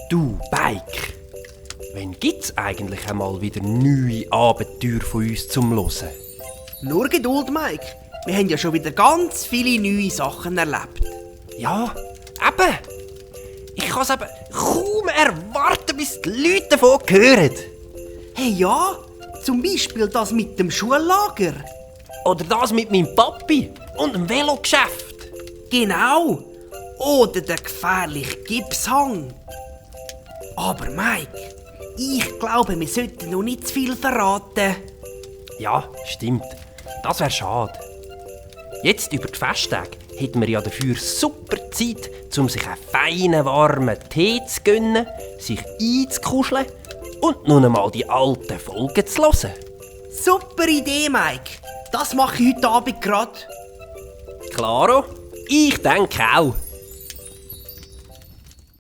Du, Bike, wann gibt's eigentlich einmal wieder neue Abenteuer von uns zum Hören? Nur Geduld, Mike. Wir haben ja schon wieder ganz viele neue Sachen erlebt. Ja, eben. Ich kann es eben kaum erwarten, bis die Leute davon hören. Hey ja, zum Beispiel das mit dem Schullager. Oder das mit meinem Papi und dem Velogeschäft. Genau. Oder der gefährliche Gipshang. Aber Mike, ich glaube, wir sollten noch nicht zu viel verraten. Ja, stimmt. Das wäre schade. Jetzt über die Festtage hätten wir ja dafür super Zeit, um sich einen feinen, warmen Tee zu gönnen, sich einzukuscheln und nun einmal die alten Folgen zu hören. Super Idee, Mike. Das mache ich heute Abend gerade. Klaro? Ich denke auch.